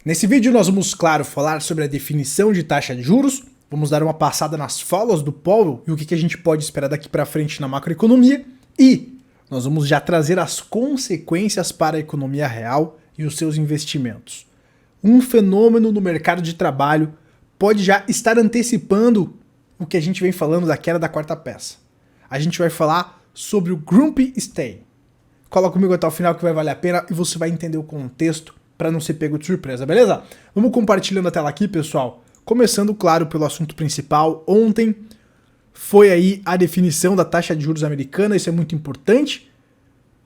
Nesse vídeo nós vamos, claro, falar sobre a definição de taxa de juros, vamos dar uma passada nas falas do Powell e o que a gente pode esperar daqui para frente na macroeconomia, e nós vamos já trazer as consequências para a economia real e os seus investimentos. Um fenômeno no mercado de trabalho pode já estar antecipando o que a gente vem falando da queda da quarta peça. A gente vai falar sobre o Grumpy Stay. Cola comigo até o final que vai valer a pena e você vai entender o contexto para não ser pego de surpresa, beleza? Vamos compartilhando a tela aqui, pessoal. Começando, claro, pelo assunto principal. Ontem foi aí a definição da taxa de juros americana. Isso é muito importante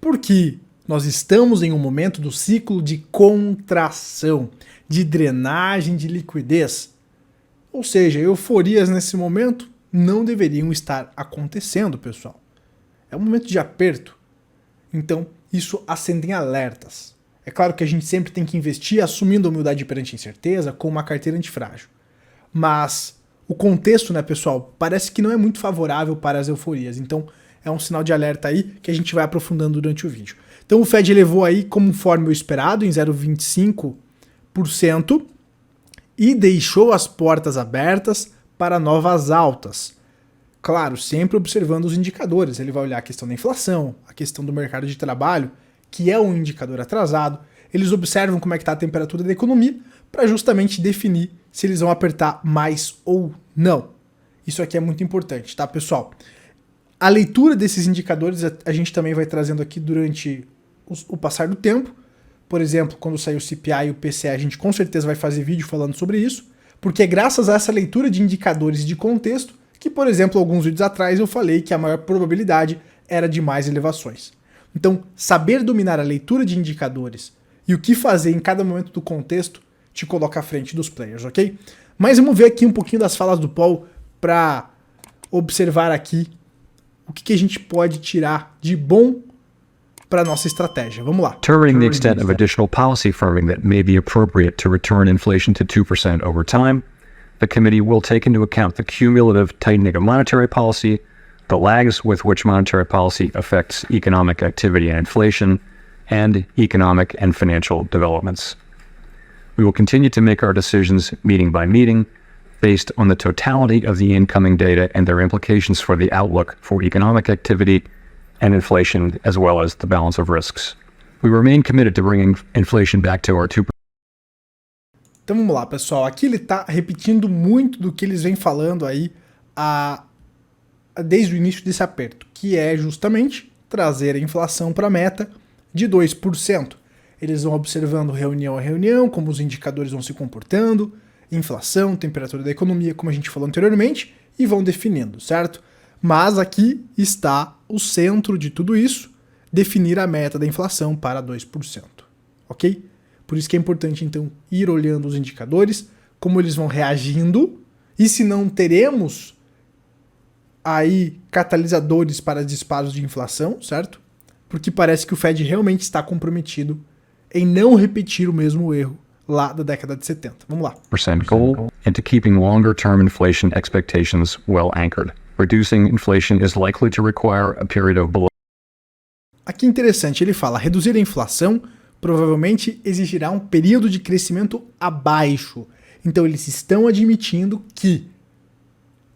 porque nós estamos em um momento do ciclo de contração, de drenagem de liquidez. Ou seja, euforias nesse momento não deveriam estar acontecendo, pessoal. É um momento de aperto. Então, isso acende alertas. É claro que a gente sempre tem que investir assumindo a humildade perante a incerteza com uma carteira antifrágil. Mas o contexto, né, pessoal, parece que não é muito favorável para as euforias. Então, é um sinal de alerta aí que a gente vai aprofundando durante o vídeo. Então, o Fed elevou aí, conforme o esperado, em 0,25% e deixou as portas abertas para novas altas. Claro, sempre observando os indicadores. Ele vai olhar a questão da inflação, a questão do mercado de trabalho, que é um indicador atrasado. Eles observam como é que está a temperatura da economia para justamente definir se eles vão apertar mais ou não. Isso aqui é muito importante, tá, pessoal? A leitura desses indicadores a gente também vai trazendo aqui durante o passar do tempo. Por exemplo, quando sair o CPI e o PCE, a gente com certeza vai fazer vídeo falando sobre isso, porque é graças a essa leitura de indicadores de contexto que, por exemplo, alguns vídeos atrás eu falei que a maior probabilidade era de mais elevações. Então, saber dominar a leitura de indicadores e o que fazer em cada momento do contexto te coloca à frente dos players, ok? Mas vamos ver aqui um pouquinho das falas do Paul para observar aqui o que a gente pode tirar de bom para nossa estratégia. Vamos lá. Determining the extent of additional policy firming that may be appropriate to return inflation to 2% over time, the committee will take into account the cumulative tightening of monetary policy, the lags with which monetary policy affects economic activity and inflation, and economic and financial developments. We will continue to make our decisions meeting by meeting, based on the totality of the incoming data and their implications for the outlook for economic activity and inflation, as well as the balance of risks. We remain committed to bringing inflation back to our 2%. Então vamos lá, pessoal. Aqui ele está repetindo muito do que eles vêm falando aí desde o início desse aperto, que é justamente trazer a inflação para a meta de 2%. Eles vão observando reunião a reunião, como os indicadores vão se comportando, inflação, temperatura da economia, como a gente falou anteriormente, e vão definindo, certo? Mas aqui está o centro de tudo isso, definir a meta da inflação para 2%, ok? Por isso que é importante, então, ir olhando os indicadores, como eles vão reagindo, e se não teremos aí catalisadores para disparos de inflação, certo? Porque parece que o Fed realmente está comprometido em não repetir o mesmo erro lá da década de 70. Vamos lá. Percent goal and to keeping longer-term inflation expectations well anchored. Reducing inflation is likely to require a period of below. Aqui interessante, ele fala, reduzir a inflação provavelmente exigirá um período de crescimento abaixo. Então eles estão admitindo que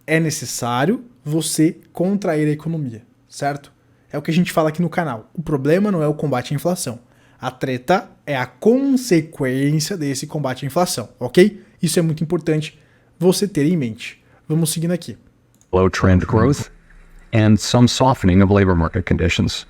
é necessário você contrair a economia, certo? É o que a gente fala aqui no canal. O problema não é o combate à inflação. A treta é a consequência desse combate à inflação, ok? Isso é muito importante você ter em mente. Vamos seguindo aqui. Low trend growth and some softening of labor market conditions.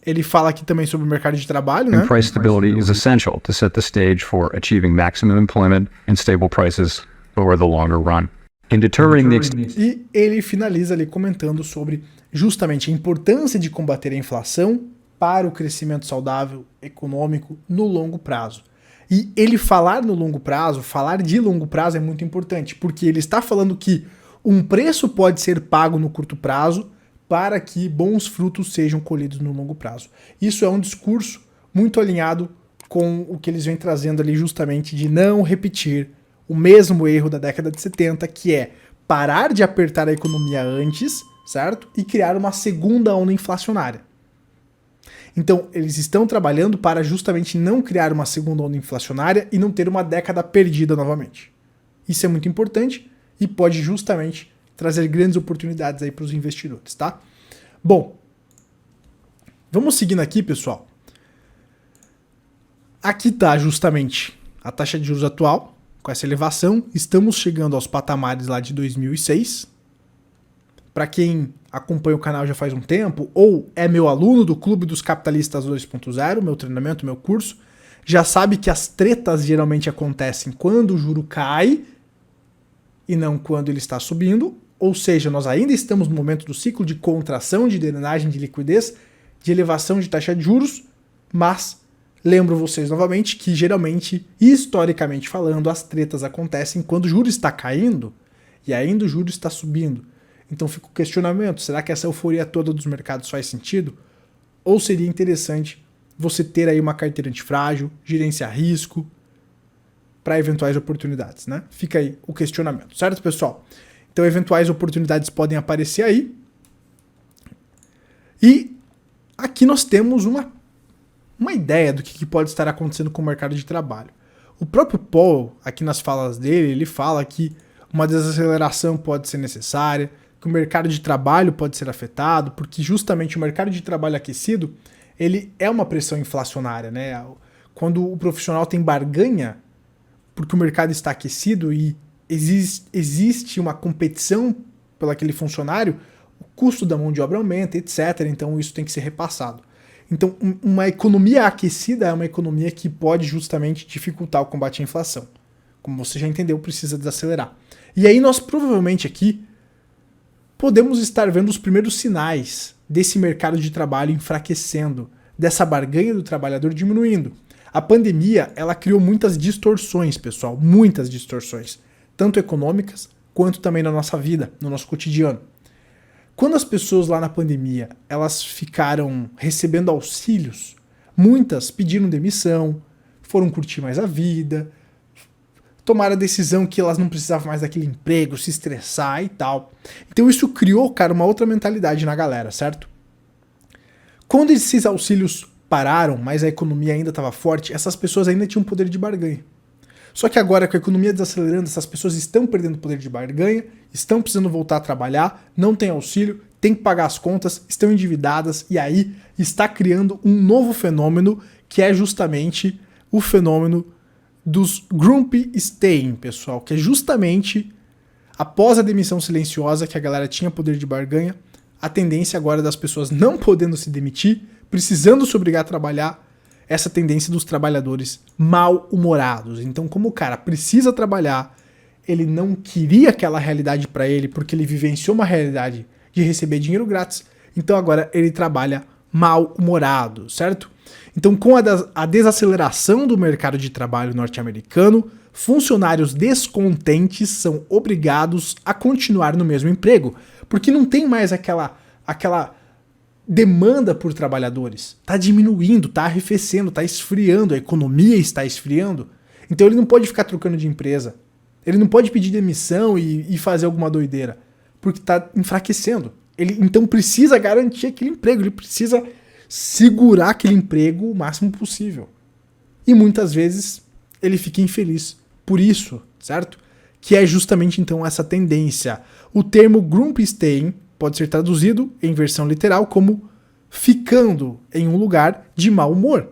Ele fala aqui também sobre o mercado de trabalho, né? Price stability is essential to set the stage for achieving maximum employment and stable prices over the longer run. In determining the extent. E ele finaliza ali comentando sobre justamente a importância de combater a inflação para o crescimento saudável econômico no longo prazo. E ele falar no longo prazo, falar de longo prazo é muito importante, porque ele está falando que um preço pode ser pago no curto prazo para que bons frutos sejam colhidos no longo prazo. Isso é um discurso muito alinhado com o que eles vêm trazendo ali justamente de não repetir o mesmo erro da década de 70, que é parar de apertar a economia antes, certo? E criar uma segunda onda inflacionária. Então, eles estão trabalhando para justamente não criar uma segunda onda inflacionária e não ter uma década perdida novamente. Isso é muito importante e pode justamente trazer grandes oportunidades aí para os investidores, tá? Bom, vamos seguindo aqui, pessoal. Aqui está justamente a taxa de juros atual, com essa elevação. Estamos chegando aos patamares lá de 2006. Para quem acompanha o canal já faz um tempo, ou é meu aluno do Clube dos Capitalistas 2.0, meu treinamento, meu curso, já sabe que as tretas geralmente acontecem quando o juro cai e não quando ele está subindo. Ou seja, nós ainda estamos no momento do ciclo de contração, de drenagem de liquidez, de elevação de taxa de juros, mas lembro vocês novamente que geralmente, historicamente falando, as tretas acontecem quando o juro está caindo e ainda o juro está subindo. Então fica o questionamento, será que essa euforia toda dos mercados faz sentido? Ou seria interessante você ter aí uma carteira antifrágil, gerenciar risco para eventuais oportunidades, né? Fica aí o questionamento, certo, pessoal? Então eventuais oportunidades podem aparecer aí. E aqui nós temos uma ideia do que pode estar acontecendo com o mercado de trabalho. O próprio Powell, aqui nas falas dele, ele fala que uma desaceleração pode ser necessária, que o mercado de trabalho pode ser afetado, porque justamente o mercado de trabalho aquecido, ele é uma pressão inflacionária, né? Quando o profissional tem barganha, porque o mercado está aquecido e existe uma competição pelo aquele funcionário, o custo da mão de obra aumenta, etc. Então isso tem que ser repassado. Então uma economia aquecida é uma economia que pode justamente dificultar o combate à inflação. Como você já entendeu, precisa desacelerar. E aí nós provavelmente aqui podemos estar vendo os primeiros sinais desse mercado de trabalho enfraquecendo, dessa barganha do trabalhador diminuindo. A pandemia, ela criou muitas distorções, pessoal, muitas distorções, tanto econômicas quanto também na nossa vida, no nosso cotidiano. Quando as pessoas lá na pandemia, elas ficaram recebendo auxílios, muitas pediram demissão, foram curtir mais a vida, tomaram a decisão que elas não precisavam mais daquele emprego, se estressar e tal. Então isso criou, cara, uma outra mentalidade na galera, certo? Quando esses auxílios pararam, mas a economia ainda estava forte, essas pessoas ainda tinham poder de barganha. Só que agora, com a economia desacelerando, essas pessoas estão perdendo poder de barganha, estão precisando voltar a trabalhar, não tem auxílio, tem que pagar as contas, estão endividadas, e aí está criando um novo fenômeno, que é justamente o fenômeno dos grumpy staying, pessoal, que é justamente após a demissão silenciosa, que a galera tinha poder de barganha, a tendência agora das pessoas não podendo se demitir, precisando se obrigar a trabalhar, essa tendência dos trabalhadores mal-humorados. Então, como o cara precisa trabalhar, ele não queria aquela realidade para ele, porque ele vivenciou uma realidade de receber dinheiro grátis, então agora ele trabalha mal-humorado, certo? Então, com a desaceleração do mercado de trabalho norte-americano, funcionários descontentes são obrigados a continuar no mesmo emprego, porque não tem mais aquela demanda por trabalhadores. Está diminuindo, está arrefecendo, está esfriando, a economia está esfriando. Então ele não pode ficar trocando de empresa. Ele não pode pedir demissão e fazer alguma doideira, porque está enfraquecendo. Ele então precisa garantir aquele emprego, ele precisa segurar aquele emprego o máximo possível. E muitas vezes ele fica infeliz por isso, certo? Que é justamente então essa tendência. O termo grumpy staying pode ser traduzido em versão literal como ficando em um lugar de mau humor.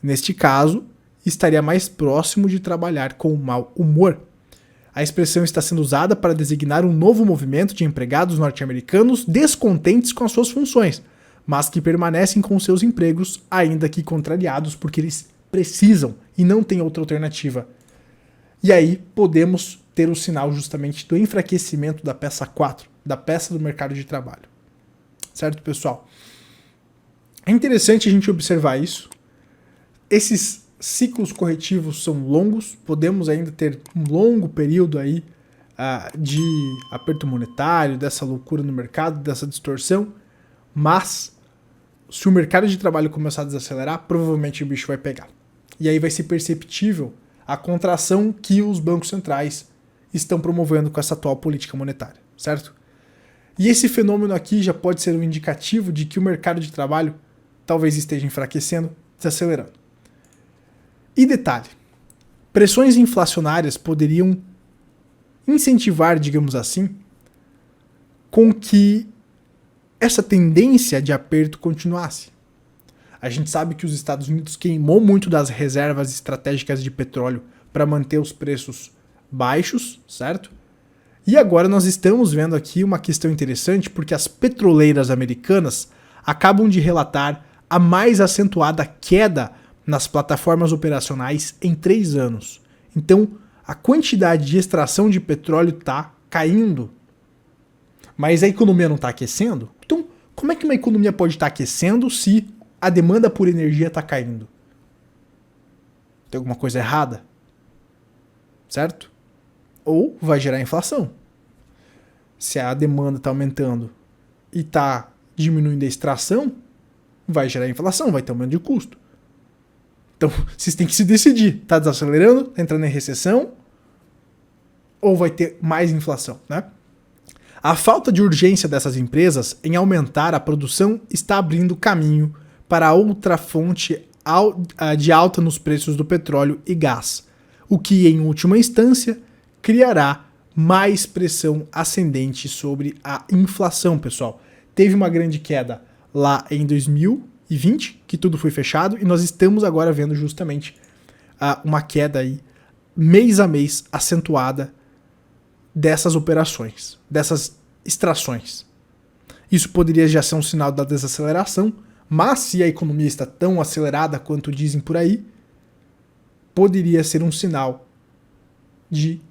Neste caso, estaria mais próximo de trabalhar com mau humor. A expressão está sendo usada para designar um novo movimento de empregados norte-americanos descontentes com as suas funções, mas que permanecem com seus empregos, ainda que contrariados, porque eles precisam e não têm outra alternativa. E aí podemos ter o sinal justamente do enfraquecimento da peça 4, da peça do mercado de trabalho. Certo, pessoal? É interessante a gente observar isso. Esses ciclos corretivos são longos, podemos ainda ter um longo período aí de aperto monetário, dessa loucura no mercado, dessa distorção, mas se o mercado de trabalho começar a desacelerar, provavelmente o bicho vai pegar. E aí vai ser perceptível a contração que os bancos centrais estão promovendo com essa atual política monetária, certo? E esse fenômeno aqui já pode ser um indicativo de que o mercado de trabalho talvez esteja enfraquecendo, desacelerando. E detalhe, pressões inflacionárias poderiam incentivar, digamos assim, com que essa tendência de aperto continuasse. A gente sabe que os Estados Unidos queimou muito das reservas estratégicas de petróleo para manter os preços baixos, certo? E agora nós estamos vendo aqui uma questão interessante, porque as petroleiras americanas acabam de relatar a mais acentuada queda nas plataformas operacionais em 3 anos. Então, a quantidade de extração de petróleo está caindo. Mas a economia não está aquecendo? Então, como é que uma economia pode estar aquecendo se a demanda por energia está caindo? Tem alguma coisa errada? Certo? Ou vai gerar inflação. Se a demanda está aumentando e está diminuindo a extração, vai gerar inflação, vai ter aumento de custo. Então, vocês têm que se decidir. Está desacelerando? Está entrando em recessão? Ou vai ter mais inflação, né? A falta de urgência dessas empresas em aumentar a produção está abrindo caminho para outra fonte de alta nos preços do petróleo e gás, o que, em última instância, criará mais pressão ascendente sobre a inflação, pessoal. Teve uma grande queda lá em 2020, que tudo foi fechado, e nós estamos agora vendo justamente uma queda aí, mês a mês, acentuada dessas operações, dessas extrações. Isso poderia já ser um sinal da desaceleração, mas se a economia está tão acelerada quanto dizem por aí, poderia ser um sinal de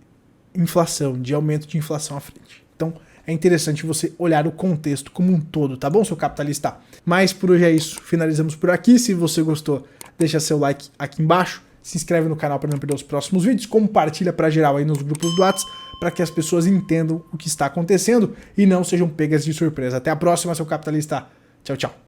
inflação, de aumento de inflação à frente. Então é interessante você olhar o contexto como um todo, tá bom, seu capitalista? Mas por hoje é isso, finalizamos por aqui. Se você gostou, deixa seu like aqui embaixo, se inscreve no canal para não perder os próximos vídeos, compartilha para geral aí nos grupos do WhatsApp, para que as pessoas entendam o que está acontecendo e não sejam pegas de surpresa. Até a próxima, seu capitalista. Tchau, tchau.